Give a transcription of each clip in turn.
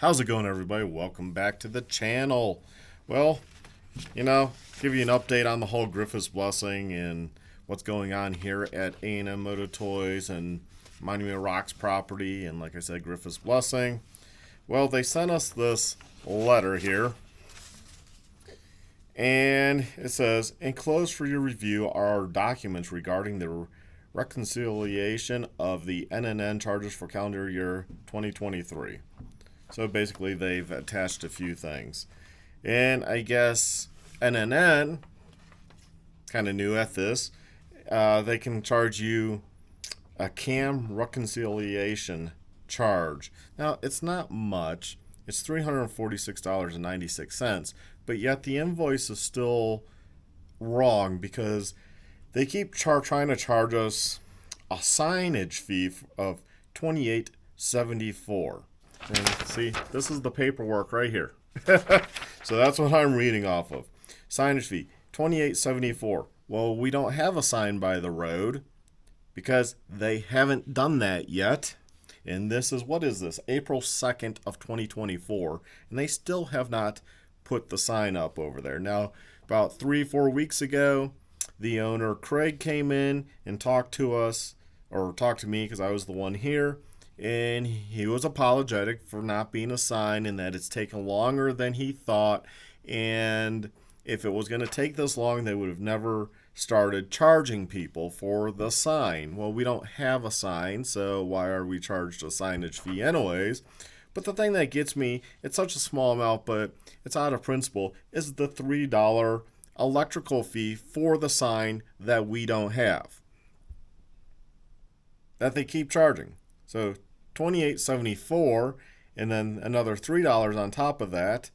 How's it going, everybody? Welcome back to the channel. Well, give you an update on the whole Griffis blessing and what's going on here at A&M Moto Toys and Monument Rocks property, and like I said, Griffis blessing. Well, they sent us this letter here, and it says, enclosed for your review are documents regarding the reconciliation of the NNN charges for calendar year 2023. So basically, they've attached a few things. And I guess NNN, kind of new at this, they can charge you a CAM reconciliation charge. Now, it's not much. It's $346.96. But yet the invoice is still wrong because they keep trying to charge us a signage fee of $28.74. And see, this is the paperwork right here. So that's what I'm reading off of. Signage fee, $28.74. Well, we don't have a sign by the road because they haven't done that yet. And this is, what is this? April 2nd of 2024. And they still have not put the sign up over there. Now, about 3-4 weeks ago, the owner, Craig, came in and talked to us, or talked to me because I was the one here. And he was apologetic for not being a sign and that it's taken longer than he thought. And if it was going to take this long, they would have never started charging people for the sign. Well, we don't have a sign, so why are we charged a signage fee anyways? But the thing that gets me, it's such a small amount, but it's out of principle, is the $3 electrical fee for the sign that we don't have, that they keep charging. So $28.74, and then another $3 on top of that.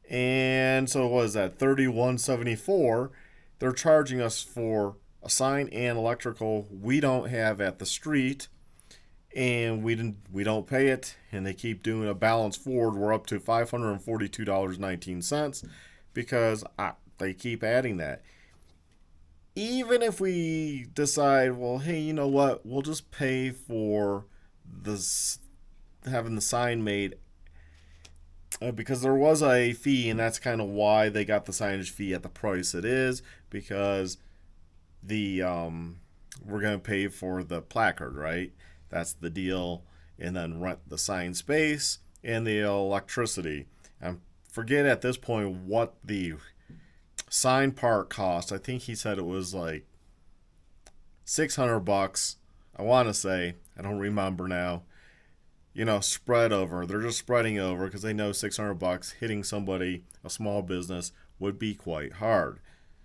And so what is that? $31.74. They're charging us for a sign and electrical we don't have at the street, and we don't pay it, and they keep doing a balance forward. We're up to $542.19 because they keep adding that. Even if we decide, well, hey, you know what? We'll just pay for this, having the sign made, because there was a fee, and that's kind of why they got the signage fee at the price it is, because the we're going to pay for the placard, right? That's the deal, and then rent the sign space and the electricity. And forget at this point what the sign part cost. I think he said it was like $600. I want to say, I don't remember now. Spread over. They're just spreading over because they know $600 hitting somebody, a small business, would be quite hard.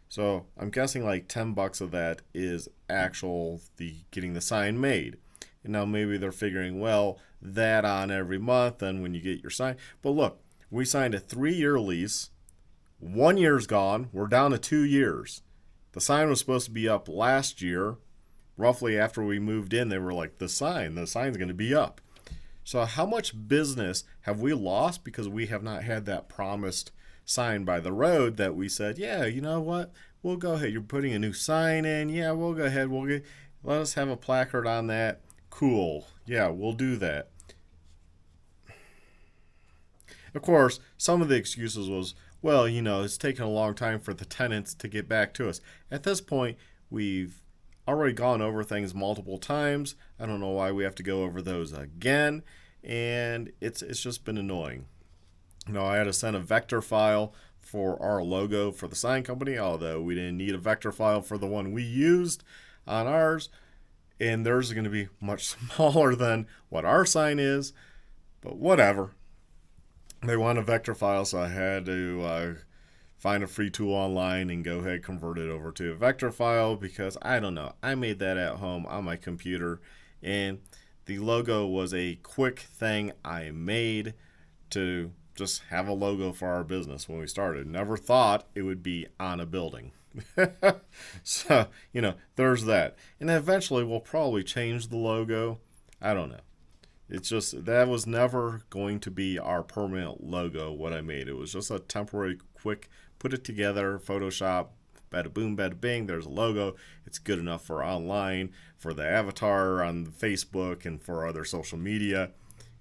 So I'm guessing like $10 of that is actual getting the sign made. And now maybe they're figuring, well, that on every month, and when you get your sign. But look, we signed a 3-year lease. 1 year's gone. We're down to 2 years. The sign was supposed to be up last year. Roughly after we moved in, they were like, the sign's going to be up. So how much business have we lost because we have not had that promised sign by the road that we said, yeah, you know what? We'll go ahead. You're putting a new sign in. Yeah, we'll go ahead. Let us have a placard on that. Cool. Yeah, we'll do that. Of course, some of the excuses was, well, it's taken a long time for the tenants to get back to us. At this point, we've already gone over things multiple times. I don't know why we have to go over those again, and it's just been annoying. I had to send a vector file for our logo for the sign company, although we didn't need a vector file for the one we used on ours, and theirs is going to be much smaller than what our sign is, but whatever. They want a vector file, so I had to find a free tool online and go ahead convert it over to a vector file because, I don't know, I made that at home on my computer, and the logo was a quick thing I made to just have a logo for our business when we started. Never thought it would be on a building. So, there's that. And eventually we'll probably change the logo. I don't know. It's just, that was never going to be our permanent logo, what I made. It was just a temporary, quick, put it together, Photoshop, bada boom, bada bing, there's a logo. It's good enough for online, for the avatar on Facebook, and for other social media.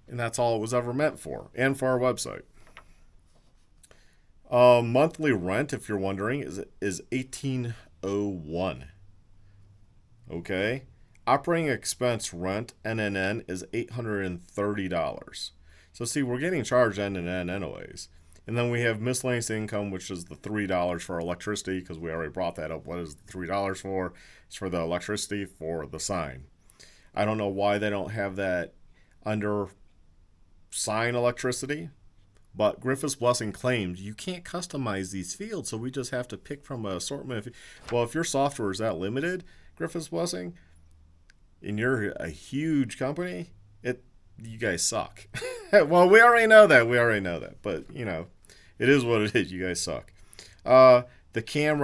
And that's all it was ever meant for, and for our website. Monthly rent, if you're wondering, is $1,801. Okay. Operating expense rent NNN is $830. So see, we're getting charged NNN anyways. And then we have miscellaneous income, which is the $3 for electricity, because we already brought that up. What is the $3 for? It's for the electricity for the sign. I don't know why they don't have that under sign electricity, but Griffis Blessing claims you can't customize these fields, so we just have to pick from an assortment. Well, if your software is that limited, Griffis Blessing, and you're a huge company, you guys suck. Well, we already know that. But, it is what it is. You guys suck. The CAM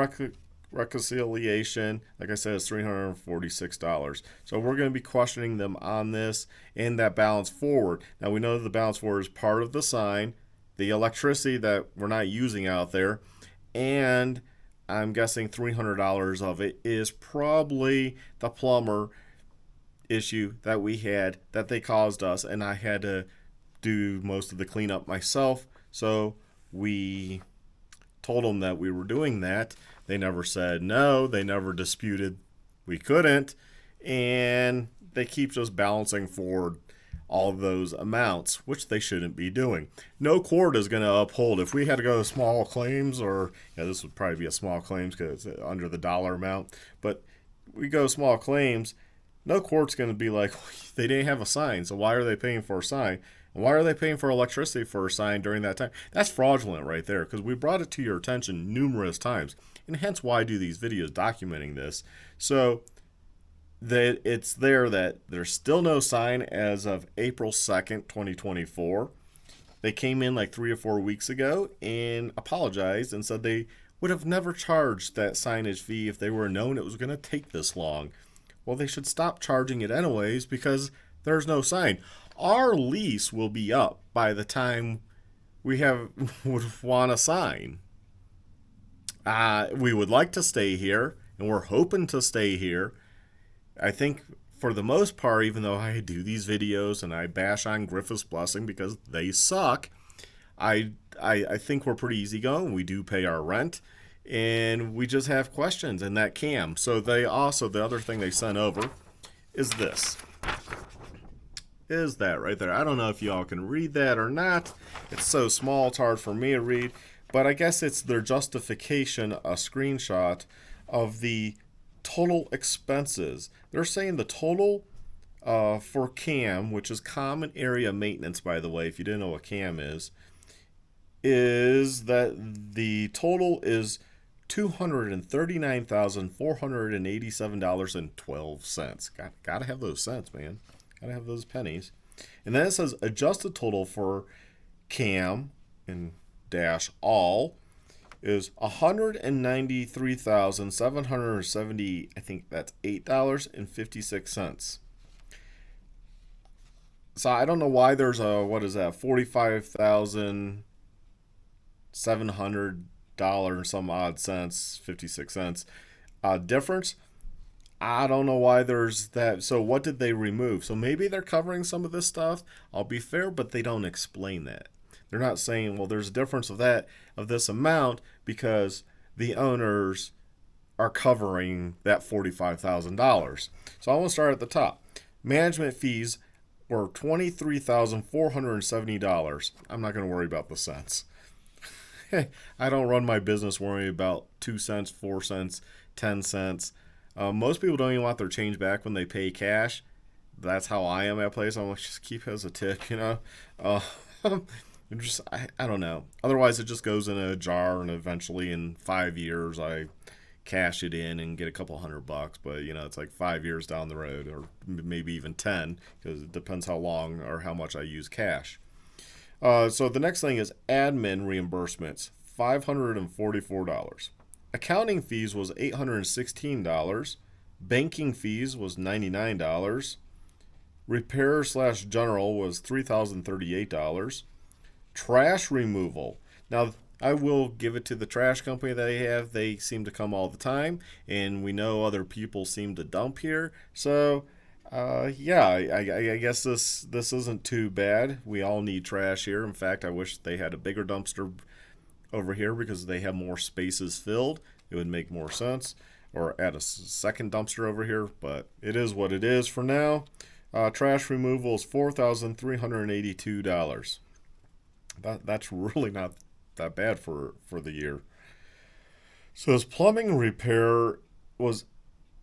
reconciliation, like I said, is $346. So we're going to be questioning them on this and that balance forward. Now, we know that the balance forward is part of the sign, the electricity that we're not using out there, and I'm guessing $300 of it is probably the plumber issue that we had that they caused us, and I had to do most of the cleanup myself. So we told them that we were doing that. They never said no. They never disputed we couldn't, and they keep just balancing forward all of those amounts, which they shouldn't be doing. No court is going to uphold. If we had to go to small claims, or this would probably be a small claims because it's under the dollar amount, but we go small claims, no court's going to be like, they didn't have a sign, so why are they paying for a sign? And why are they paying for electricity for a sign during that time? That's fraudulent right there, because we brought it to your attention numerous times, and hence why I do these videos documenting this. So that it's there that there's still no sign as of April 2nd, 2024. They came in like 3 or 4 weeks ago and apologized and said they would have never charged that signage fee if they were known it was going to take this long. Well, they should stop charging it anyways because there's no sign. Our lease will be up by the time we would want a sign. We would like to stay here, and we're hoping to stay here. I think for the most part, even though I do these videos and I bash on Griffis Blessing because they suck, I think we're pretty easygoing. We do pay our rent, and we just have questions in that CAM. So the other thing they sent over is this. Is that right there? I don't know if y'all can read that or not. It's so small, it's hard for me to read. But I guess it's their justification, a screenshot of the total expenses. They're saying the total for CAM, which is Common Area Maintenance, by the way, if you didn't know what CAM is that the total is $239,487.12. Gotta have those cents, man. Gotta have those pennies. And then it says adjusted total for CAM and dash all is $193,770. I think that's $8.56. So I don't know why there's a $45,700 some odd cents, 56 cents difference. I don't know why there's that. So what did they remove? So maybe they're covering some of this stuff. I'll be fair, but they don't explain that. They're not saying, well, there's a difference of this amount because the owners are covering that $45,000. So I want to start at the top. Management fees were $23,470. I'm not going to worry about the cents. I don't run my business worrying about 2 cents, 4 cents, 10 cents. Most people don't even want their change back when they pay cash. That's how I am at a place. I'm like, just keep it as a tip, I don't know. Otherwise, it just goes in a jar, and eventually in 5 years, I cash it in and get a couple $100. But, it's like 5 years down the road, or maybe even 10, because it depends how long or how much I use cash. So the next thing is admin reimbursements, $544. Accounting fees was $816. Banking fees was $99. Repair/general was $3,038. Trash removal. Now, I will give it to the trash company that they have. They seem to come all the time, and we know other people seem to dump here. So Yeah, I guess this isn't too bad. We all need trash here. In fact, I wish they had a bigger dumpster over here because they have more spaces filled. It would make more sense. Or add a second dumpster over here, but it is what it is for now. Trash removal is $4,382. That's really not that bad for the year. So his plumbing repair was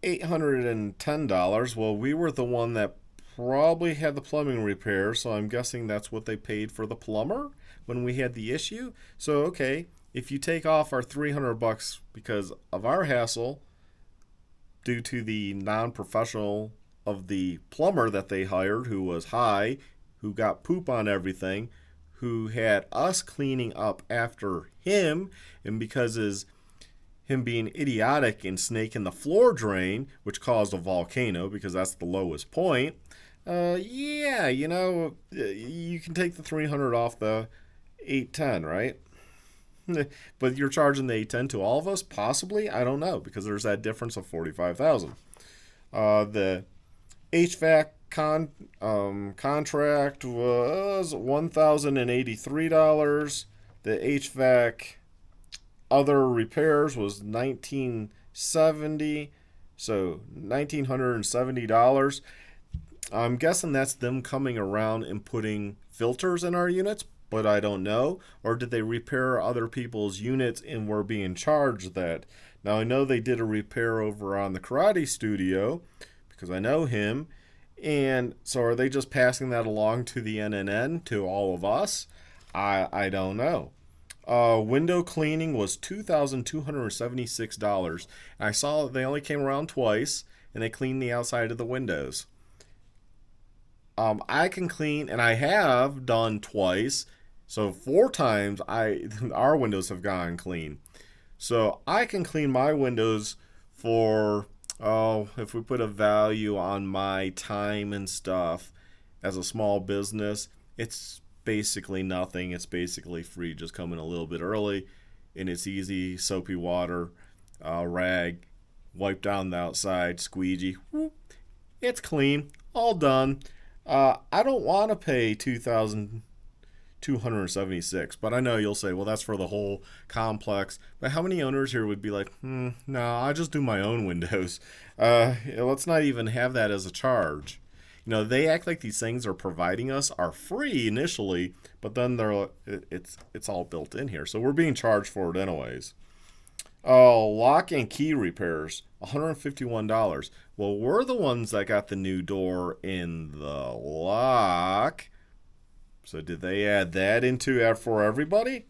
$810. Well, we were the one that probably had the plumbing repair, so I'm guessing that's what they paid for the plumber when we had the issue. So okay, if you take off our $300 because of our hassle due to the non-professional of the plumber that they hired, who was high, who got poop on everything, who had us cleaning up after him, and because him being idiotic and snaking the floor drain, which caused a volcano because that's the lowest point. Yeah, you can take the 300 off the 810, right? But you're charging the 810 to all of us, possibly. I don't know because there's that difference of 45,000. The HVAC contract was $1,083. The HVAC other repairs was $1,970, so $1,970. I'm guessing that's them coming around and putting filters in our units, but I don't know. Or did they repair other people's units and were being charged that? Now I know they did a repair over on the karate studio because I know him. And so are they just passing that along to the NNN, to all of us? I don't know. Window cleaning was $2,276. And I saw they only came around twice, and they cleaned the outside of the windows. I can clean, and I have done twice, so 4 times our windows have gone clean. So I can clean my windows for, if we put a value on my time and stuff as a small business, it's basically nothing. It's basically free. Just come in a little bit early, and it's easy. Soapy water, rag, wipe down the outside, squeegee. Whoop, it's clean, all done. I don't want to pay $2,276, but I know you'll say, well, that's for the whole complex. But how many owners here would be like, no, I just do my own windows. Let's not even have that as a charge. They act like these things are providing us are free initially, but then it's all built in here. So we're being charged for it anyways. Lock and key repairs, $151. Well, we're the ones that got the new door in the lock. So did they add that into for everybody?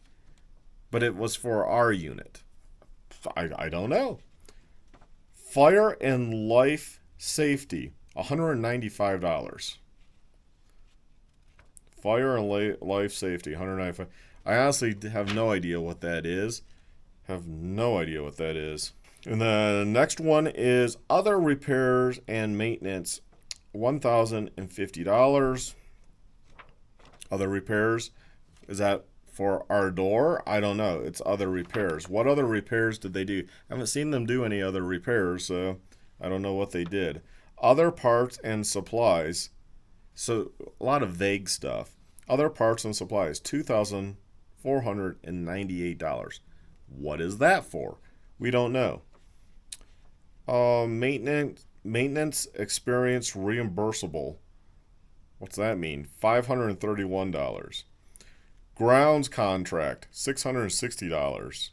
But it was for our unit. I don't know. Fire and life safety, $195. Fire and life safety, $195. I honestly have no idea what that is. Have no idea what that is. And the next one is other repairs and maintenance, $1,050. Other repairs, is that for our door? I don't know. It's other repairs. What other repairs did they do? I haven't seen them do any other repairs, so I don't know what they did. Other parts and supplies. So a lot of vague stuff. Other parts and supplies, $2,498. What is that for? We don't know. Maintenance experience reimbursable. What's that mean? $531. Grounds contract, $660.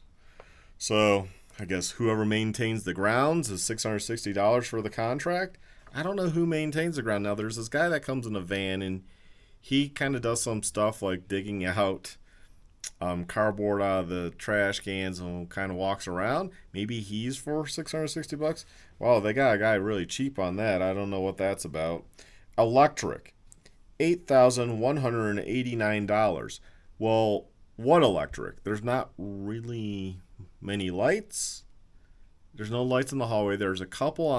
So I guess whoever maintains the grounds is $660 for the contract. I don't know who maintains the ground. Now there's this guy that comes in a van and he kind of does some stuff like digging out cardboard out of the trash cans and kind of walks around. Maybe he's for $660. Wow, they got a guy really cheap on that. I don't know what that's about. Electric, $8,189. Well, what electric? There's not really many lights. There's no lights in the hallway. There's a couple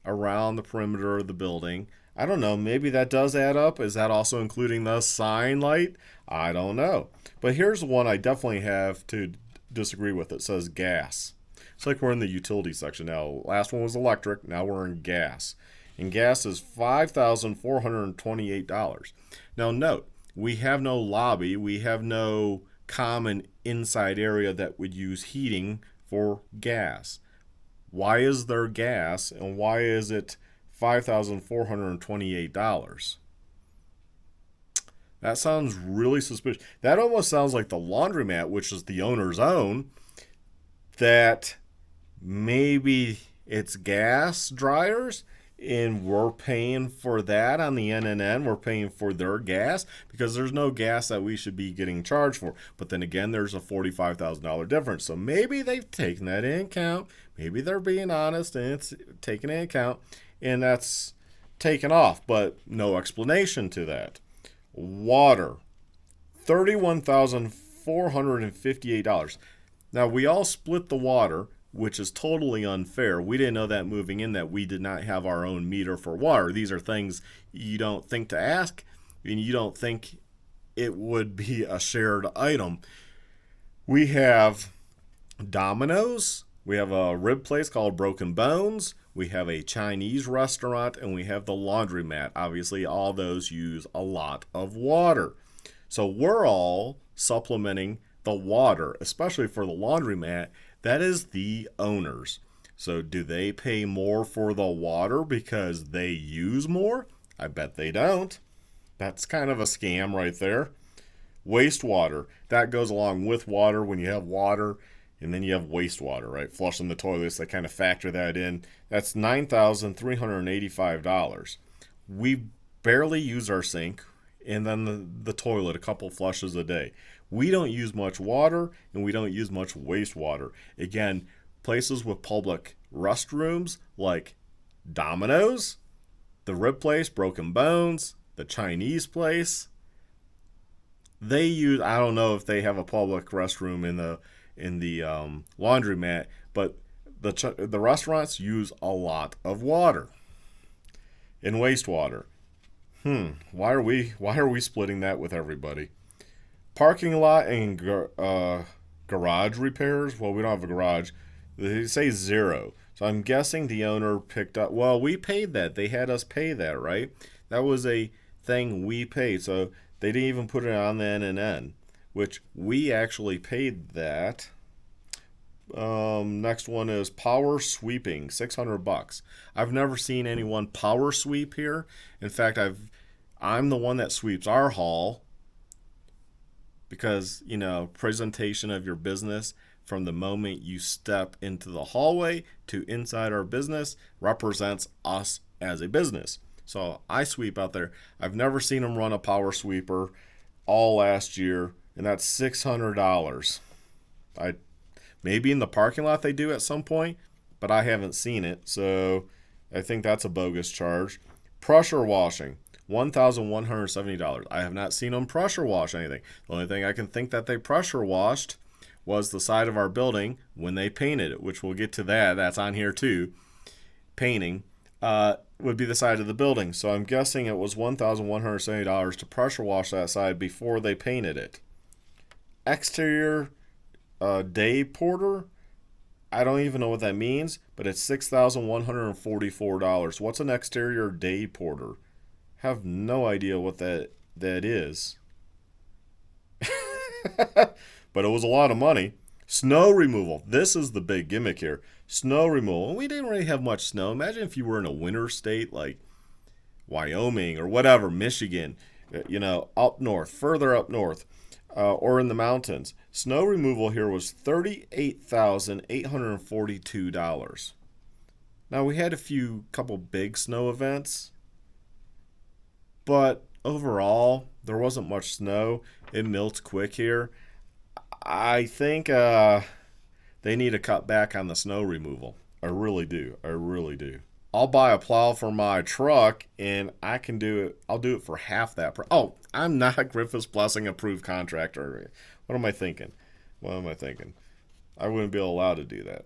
around the perimeter of the building. I don't know. Maybe that does add up. Is that also including the sign light? I don't know. But here's one I definitely have to disagree with. It says gas. It's like we're in the utility section now. Last one was electric. Now we're in gas. and gas is $5,428. Now, note, we have no lobby, we have no common inside area that would use heating for gas. Why is there gas, and why is it $5,428? That sounds really suspicious. That almost sounds like the laundromat, which is the owner's own, that maybe it's gas dryers and we're paying for that on the N. We're paying for their gas because there's no gas that we should be getting charged for. But then again, there's a $45,000 difference. So maybe they've taken that into account. Maybe they're being honest and it's taken into account, and that's taken off, but no explanation to that. Water, $31,458. Now, we all split the water, which is totally unfair. We didn't know that moving in that we did not have our own meter for water. These are things you don't think to ask, and you don't think it would be a shared item. We have Domino's. We have a rib place called Broken Bones. We have a Chinese restaurant, and we have the laundromat. Obviously, all those use a lot of water. So we're all supplementing the water, especially for the laundromat. That is the owners. So do they pay more for the water because they use more? I bet they don't. That's kind of a scam right there. Wastewater. That goes along with water when you have water. And then you have wastewater, right? Flushing the toilets, they kind of factor that in. That's $9,385. We barely use our sink and then the toilet a couple flushes a day. We don't use much water and we don't use much wastewater. Again, places with public restrooms like Domino's, the rib place, Broken Bones, the Chinese place, they use, I don't know if they have a public restroom in the laundromat, but the restaurants use a lot of water and wastewater. Why are we splitting that with everybody? Parking lot and garage repairs. Well, we don't have a garage. They say zero. So I'm guessing the owner picked up. Well, we paid that. They had us pay that, right? That was a thing we paid. So they didn't even put it on the N, which we actually paid that. Next one is power sweeping, $600. I've never seen anyone power sweep here. In fact, I'm the one that sweeps our hall because, presentation of your business from the moment you step into the hallway to inside our business represents us as a business. So I sweep out there. I've never seen them run a power sweeper all last year, and that's $600. Maybe in the parking lot they do at some point, but I haven't seen it, so I think that's a bogus charge. Pressure washing, $1,170. I have not seen them pressure wash anything. The only thing I can think that they pressure washed was the side of our building when they painted it, which we'll get to that. That's on here too. Painting would be the side of the building. So I'm guessing it was $1,170 to pressure wash that side before they painted it. Exterior day porter, I don't even know what that means, but it's $6,144. What's an exterior day porter? Have no idea what that is. But it was a lot of money. Snow removal. This is the big gimmick here. Snow removal. We didn't really have much snow. Imagine if you were in a winter state like Wyoming or whatever, Michigan, up north, further up north, or in the mountains. Snow removal here was $38,842. Now, we had a couple big snow events, but overall, there wasn't much snow. It melts quick here. I think they need to cut back on the snow removal. I really do. I'll buy a plow for my truck, and I can do it. I'll do it for half that. I'm not a Griffis Blessing approved contractor. What am I thinking? I wouldn't be allowed to do that.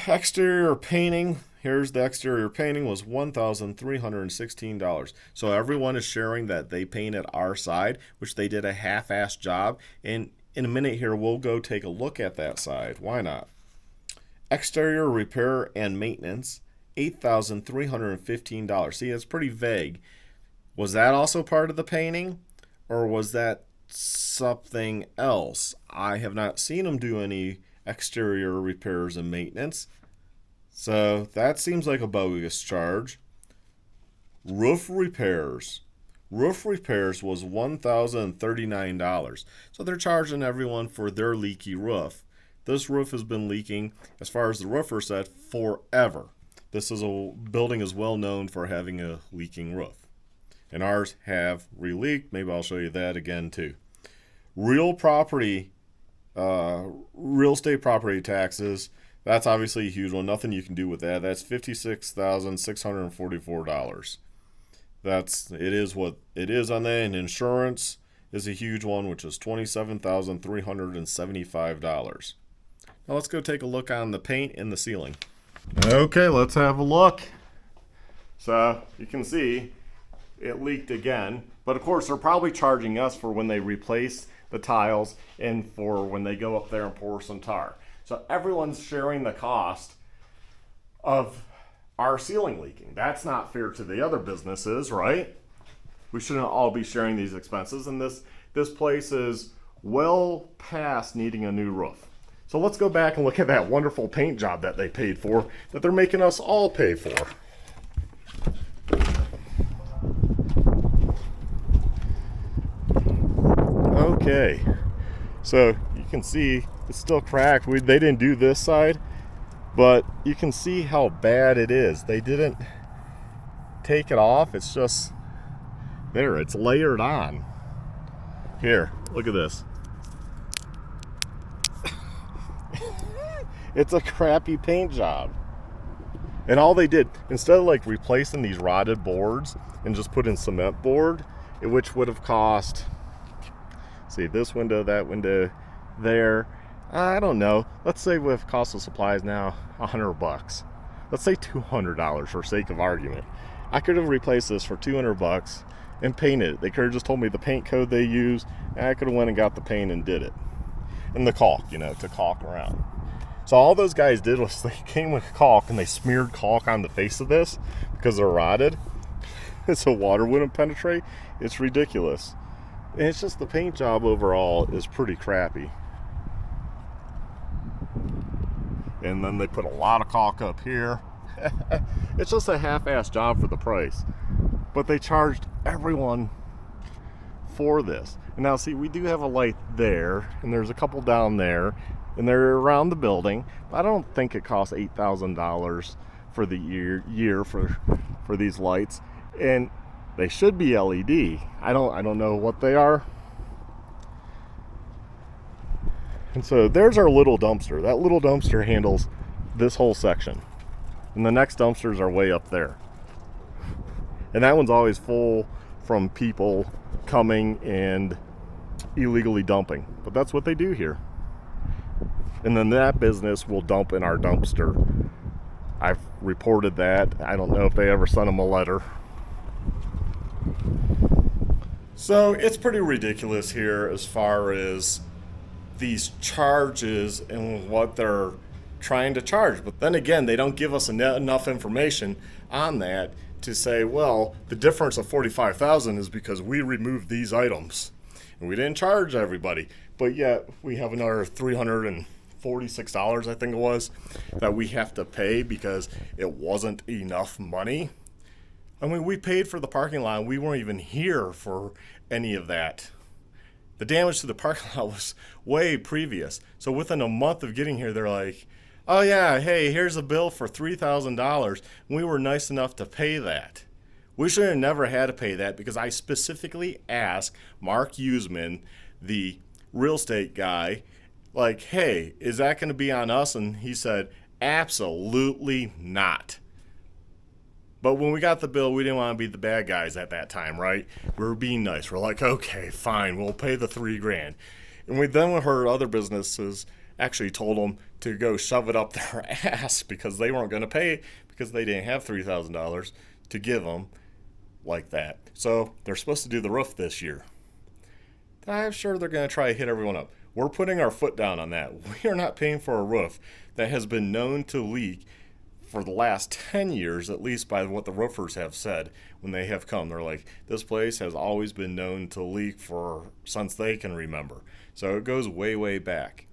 Exterior painting. Here's the exterior painting was $1,316. So everyone is sharing that they painted our side, which they did a half-assed job. And in a minute here, we'll go take a look at that side. Why not? Exterior repair and maintenance $8,315. See, it's pretty vague. Was that also part of the painting, or was that something else? I have not seen them do any exterior repairs and maintenance, so that seems like a bogus charge. Roof repairs. Roof repairs was $1,039. So they're charging everyone for their leaky roof. This roof has been leaking, as far as the roofer said, forever. This is a building is well known for having a leaking roof. And ours have re-leaked. Maybe I'll show you that again too. Real estate property taxes. That's obviously a huge one. Nothing you can do with that. That's $56,644. It is what it is on that. And insurance is a huge one, which is $27,375. Now let's go take a look on the paint and the ceiling. Okay, let's have a look. So you can see it leaked again, but of course they're probably charging us for when they replace the tiles and for when they go up there and pour some tar. So everyone's sharing the cost of our ceiling leaking. That's not fair to the other businesses, right? We shouldn't all be sharing these expenses, and this place is well past needing a new roof. So let's go back and look at that wonderful paint job that they paid for, that they're making us all pay for. Okay, so you can see it's still cracked. They didn't do this side, but you can see how bad it is. They didn't take it off. It's just there. It's layered on. Here, look at this. It's a crappy paint job. And all they did, instead of like replacing these rotted boards and just put in cement board, which would have cost, see, this window, that window, there, I don't know. Let's say with cost of supplies now, $100. Let's say $200 for sake of argument. I could have replaced this for $200 and painted it. They could have just told me the paint code they use, and I could have went and got the paint and did it. And the caulk, to caulk around. So all those guys did was they came with caulk and they smeared caulk on the face of this because they're rotted. So water wouldn't penetrate. It's ridiculous. And it's just the paint job overall is pretty crappy. And then they put a lot of caulk up here. It's just a half-assed job for the price. But they charged everyone for this. And now see, we do have a light there, and there's a couple down there, and they're around the building. But I don't think it costs $8,000 for the year for these lights. And they should be LED. I don't know what they are. And so there's our little dumpster. That little dumpster handles this whole section. And the next dumpsters are way up there. And that one's always full from people coming and illegally dumping. But that's what they do here. And then that business will dump in our dumpster. I've reported that. I don't know if they ever sent them a letter. So it's pretty ridiculous here as far as these charges and what they're trying to charge. But then again, they don't give us enough information on that to say, well, the difference of $45,000 is because we removed these items and we didn't charge everybody. But yet we have another $346, I think it was, that we have to pay because it wasn't enough money. I mean, we paid for the parking lot. We weren't even here for any of that. The damage to the parking lot was way previous. So within a month of getting here, they're like, oh yeah, hey, here's a bill for $3,000. We were nice enough to pay that. We should have never had to pay that because I specifically asked Mark Usman, the real estate guy, like, hey, is that going to be on us? And he said, absolutely not. But when we got the bill, we didn't want to be the bad guys at that time, right? We were being nice. We're like, okay, fine, we'll pay the $3,000. And we then heard other businesses actually told them to go shove it up their ass because they weren't going to pay because they didn't have $3,000 to give them like that. So they're supposed to do the roof this year. I'm sure they're going to try to hit everyone up. We're putting our foot down on that. We are not paying for a roof that has been known to leak for the last 10 years, at least by what the roofers have said when they have come. They're like, this place has always been known to leak for since they can remember. So it goes way, way back.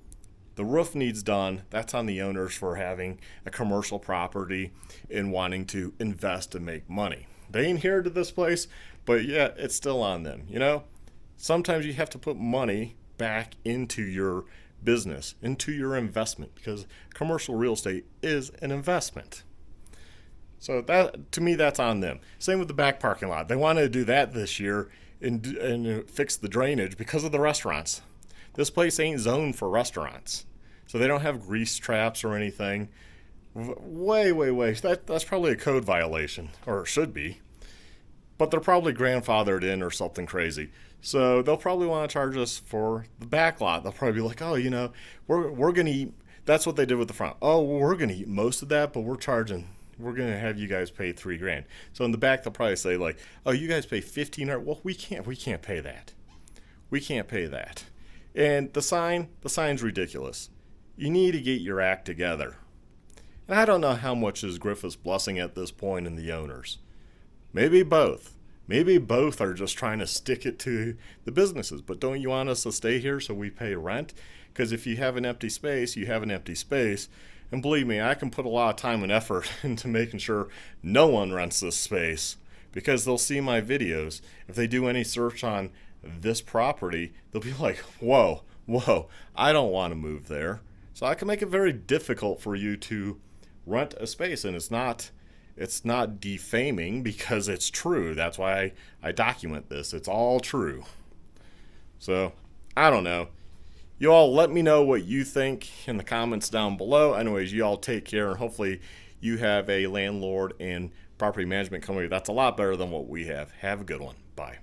The roof needs done. That's on the owners for having a commercial property and wanting to invest and make money. They inherited this place, but yeah, it's still on them. You know, sometimes you have to put money back into your business, into your investment, because commercial real estate is an investment. So that, to me, that's on them. Same with the back parking lot. They wanted to do that this year and fix the drainage because of the restaurants. This place ain't zoned for restaurants, so they don't have grease traps or anything. Way, way, way. That's probably a code violation, or it should be. But they're probably grandfathered in or something crazy. So they'll probably want to charge us for the back lot. They'll probably be like, oh, you know, we're going to eat. That's what they did with the front. Oh, well, we're going to eat most of that, but we're going to have you guys pay $3,000. So in the back, they'll probably say like, oh, you guys pay $1,500. Well, we can't pay that. We can't pay that. And the sign's ridiculous. You need to get your act together. And I don't know how much is Griffis blessing at this point in the owners. Maybe both. Maybe both are just trying to stick it to the businesses. But don't you want us to stay here so we pay rent? Because if you have an empty space, you have an empty space. And believe me, I can put a lot of time and effort into making sure no one rents this space. Because they'll see my videos. If they do any search on this property, they'll be like, whoa, I don't want to move there. So I can make it very difficult for you to rent a space. And it's not defaming because it's true. That's why I document this. It's all true. So, I don't know. You all let me know what you think in the comments down below. Anyways, you all take care, and hopefully you have a landlord and property management company that's a lot better than what we have. Have a good one. Bye.